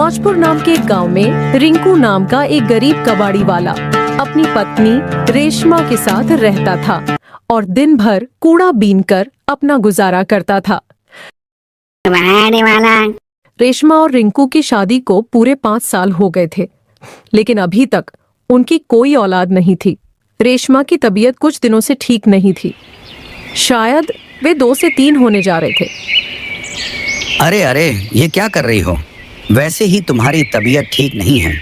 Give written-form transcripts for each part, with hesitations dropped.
मौजपुर नाम के एक गांव में रिंकू नाम का एक गरीब कबाड़ी वाला अपनी पत्नी रेशमा के साथ रहता था और दिन भर कूड़ा बीनकर अपना गुजारा करता था। रेशमा और रिंकू की शादी को पूरे 5 साल हो गए थे, लेकिन अभी तक उनकी कोई औलाद नहीं थी। रेशमा की तबीयत कुछ दिनों से ठीक नहीं थी, शायद वे 2 से 3 होने जा रहे थे। अरे अरे, ये क्या कर रही हो? वैसे ही तुम्हारी तबीयत ठीक नहीं है,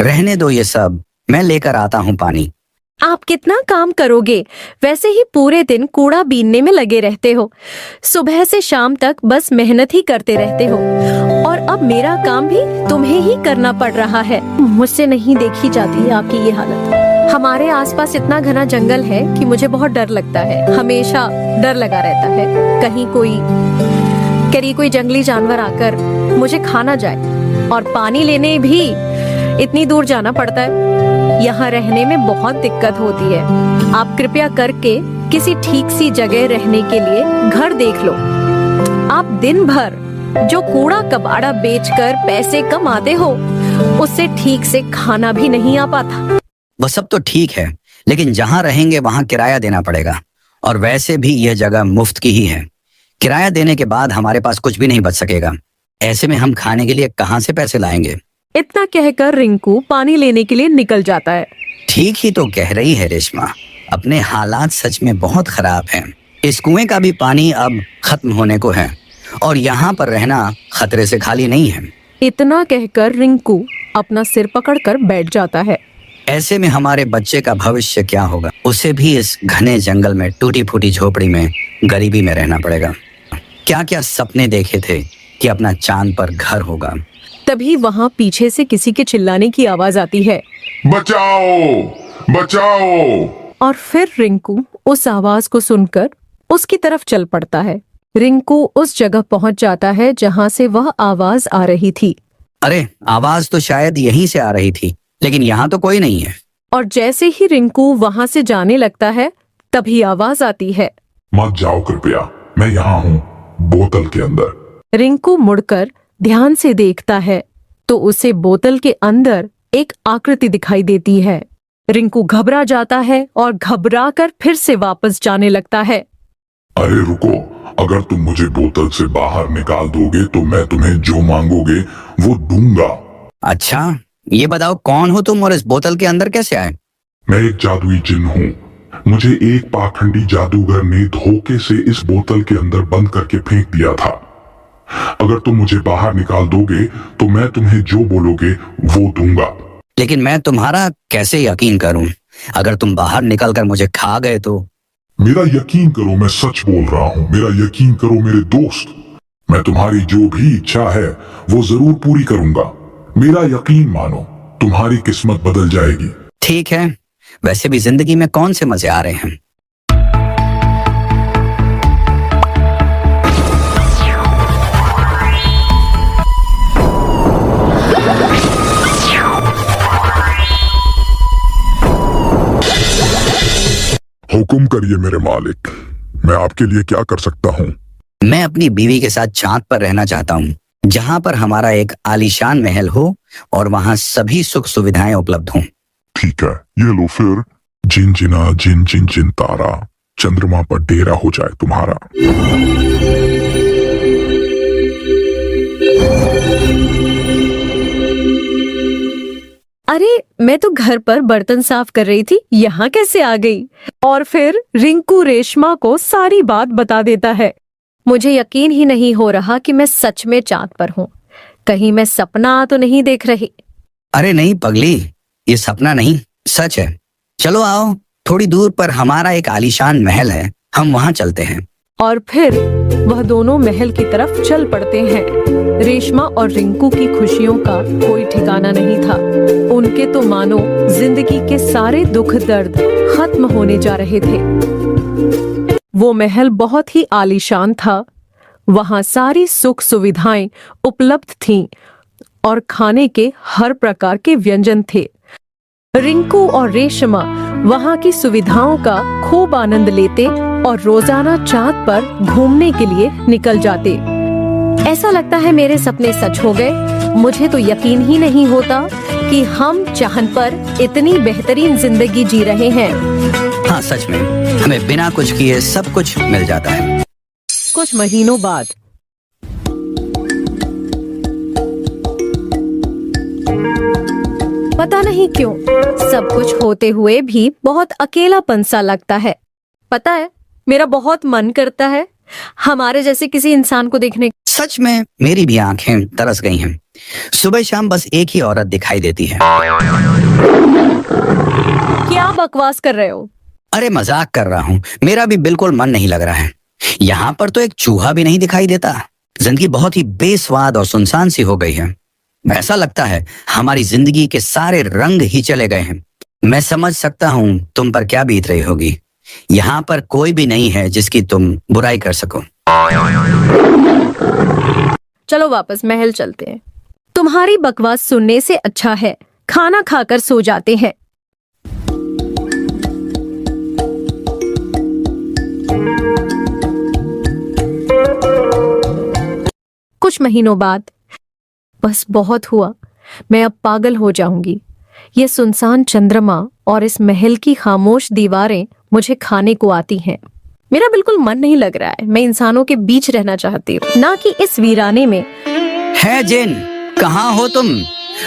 रहने दो ये सब, मैं लेकर आता हूँ पानी। आप कितना काम करोगे? वैसे ही पूरे दिन कूड़ा बीनने में लगे रहते हो, सुबह से शाम तक बस मेहनत ही करते रहते हो, और अब मेरा काम भी तुम्हें ही करना पड़ रहा है। मुझसे नहीं देखी जाती आपकी ये हालत। हमारे आसपास इतना घना जंगल है कि मुझे बहुत डर लगता है, हमेशा डर लगा रहता है कहीं कोई जंगली जानवर आकर मुझे खा ना जाए। और पानी लेने भी इतनी दूर जाना पड़ता है, यहाँ रहने में बहुत दिक्कत होती है। आप कृपया करके किसी ठीक सी जगह रहने के लिए घर देख लो। आप दिन भर जो कूड़ा कबाड़ा बेचकर पैसे कमाते हो, उससे ठीक से खाना भी नहीं आ पाता। वो सब तो ठीक है, लेकिन जहाँ रहेंगे वहाँ किराया देना पड़ेगा, और वैसे भी यह जगह मुफ्त की ही है। किराया देने के बाद हमारे पास कुछ भी नहीं बच सकेगा। ऐसे में हम खाने के लिए कहाँ से पैसे लाएंगे? इतना कहकर रिंकू पानी लेने के लिए निकल जाता है। ठीक ही तो कह रही है रेशमा, अपने हालात सच में बहुत खराब हैं। इस कुएं का भी पानी अब खत्म होने को है, और यहाँ पर रहना खतरे से खाली नहीं है। इतना कहकर रिंकू अपना सिर पकड़कर बैठ जाता है। ऐसे में हमारे बच्चे का भविष्य क्या होगा? उसे भी इस घने जंगल में टूटी फूटी झोपड़ी में गरीबी में रहना पड़ेगा। क्या क्या सपने देखे थे कि अपना चांद पर घर होगा। तभी वहाँ पीछे से किसी के चिल्लाने की आवाज आती है, बचाओ बचाओ। और फिर रिंकू उस आवाज को सुनकर उसकी तरफ चल पड़ता है। रिंकू उस जगह पहुँच जाता है जहाँ से वह आवाज आ रही थी। अरे, आवाज तो शायद यहीं से आ रही थी, लेकिन यहाँ तो कोई नहीं है। और जैसे ही रिंकू वहाँ से जाने लगता है, तभी आवाज आती है, मत जाओ कृपया, मैं यहाँ हूँ, बोतल के अंदर। रिंकू मुड़कर ध्यान से देखता है तो उसे बोतल के अंदर एक आकृति दिखाई देती है। रिंकू घबरा जाता है और घबराकर फिर से वापस जाने लगता है। अरे रुको, अगर तुम मुझे बोतल से बाहर निकाल दोगे तो मैं तुम्हें जो मांगोगे वो दूंगा। अच्छा, ये बताओ कौन हो तुम और इस बोतल के अंदर कैसे आए? मैं एक जादुई जिन्न हूँ। मुझे एक पाखंडी जादूगर ने धोखे से इस बोतल के अंदर बंद करके फेंक दिया था। अगर तुम मुझे बाहर निकाल दोगे तो मैं तुम्हें जो बोलोगे वो दूंगा। लेकिन मैं तुम्हारा कैसे यकीन करूं? अगर तुम बाहर निकलकर मुझे खा गए तो? मेरा यकीन करो, मैं सच बोल रहा हूँ। मेरा यकीन करो मेरे दोस्त, मैं तुम्हारी जो भी इच्छा है वो जरूर पूरी करूंगा। मेरा यकीन मानो, तुम्हारी किस्मत बदल जाएगी। ठीक है, वैसे भी जिंदगी में कौन से मजे आ रहे हैं। हुक्म करिए मेरे मालिक, मैं आपके लिए क्या कर सकता हूँ? मैं अपनी बीवी के साथ चांद पर रहना चाहता हूँ, जहाँ पर हमारा एक आलीशान महल हो और वहाँ सभी सुख सुविधाएं उपलब्ध हों। ठीक है, ये लो फिर। जिन जिना जिन जिन जिन तारा, चंद्रमा पर डेरा हो जाए तुम्हारा। अरे, मैं तो घर पर बर्तन साफ कर रही थी, यहाँ कैसे आ गई? और फिर रिंकू रेशमा को सारी बात बता देता है। मुझे यकीन ही नहीं हो रहा कि मैं सच में चांद पर हूँ। कहीं मैं सपना तो नहीं देख रही? अरे नहीं पगली, ये सपना नहीं, सच है। चलो आओ, थोड़ी दूर पर हमारा एक आलीशान महल है, हम वहाँ चलते हैं। और फिर वह दोनों महल की तरफ चल पड़ते हैं। रेशमा और रिंकू की खुशियों का कोई ठिकाना नहीं था। उनके तो मानो जिंदगी के सारे दुख दर्द खत्म होने जा रहे थे। वो महल बहुत ही आलीशान था। वहाँ सारी सुख सुविधाएं उपलब्ध थीं और खाने के हर प्रकार के व्यंजन थे। रिंकू और रेशमा वहाँ की सुविधाओं का खूब आनंद लेते और रोजाना चांद पर घूमने के लिए निकल जाते। ऐसा लगता है मेरे सपने सच हो गए। मुझे तो यकीन ही नहीं होता कि हम चांद पर इतनी बेहतरीन जिंदगी जी रहे हैं। हाँ सच में, हमें बिना कुछ किए सब कुछ मिल जाता है। कुछ महीनों बाद पता नहीं क्यों सब कुछ होते हुए भी बहुत अकेलापन सा लगता है। पता है, मेरा बहुत मन करता है हमारे जैसे किसी इंसान को देखने। सच में मेरी भी आंखें तरस गई हैं। सुबह शाम बस एक ही औरत दिखाई देती है। क्या बकवास कर रहे हो? अरे मजाक कर रहा हूँ, मेरा भी बिल्कुल मन नहीं लग रहा है। यहाँ पर तो एक चूहा भी नहीं दिखाई देता। जिंदगी बहुत ही बेस्वाद और सुनसान सी हो गई है। ऐसा लगता है हमारी जिंदगी के सारे रंग ही चले गए हैं। मैं समझ सकता हूँ तुम पर क्या बीत रही होगी। यहाँ पर कोई भी नहीं है जिसकी तुम बुराई कर सको। चलो वापस महल चलते हैं। तुम्हारी बकवास सुनने से अच्छा है खाना खाकर सो जाते हैं। कुछ महीनों बाद, बस बहुत हुआ, मैं अब पागल हो जाऊंगी। ये सुनसान चंद्रमा और इस महल की खामोश दीवारें मुझे खाने को आती हैं। मेरा बिल्कुल मन नहीं लग रहा है। मैं इंसानों के बीच रहना चाहती हूँ, ना कि इस वीराने में। है जिन, कहाँ हो तुम?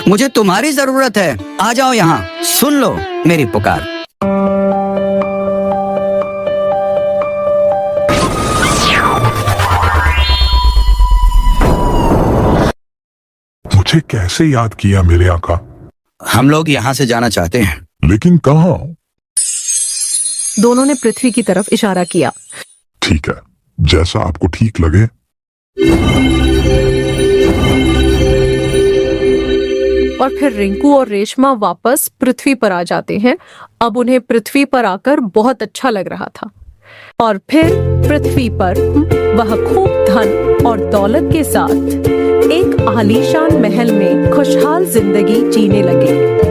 मुझे तुम्हारी जरूरत है। आ जाओ यहाँ, सुन लो मेरी पुकार। मुझे कैसे याद किया मेरे आका? हम लोग यहाँ से जाना चाहते हैं। लेकिन कहाँ? दोनों ने पृथ्वी की तरफ इशारा किया। ठीक है, जैसा आपको ठीक लगे। और फिर रिंकू और रेशमा वापस पृथ्वी पर आ जाते हैं। अब उन्हें पृथ्वी पर आकर बहुत अच्छा लग रहा था। और फिर पृथ्वी पर वह खूब धन और दौलत के साथ एक आलीशान महल में खुशहाल जिंदगी जीने लगे।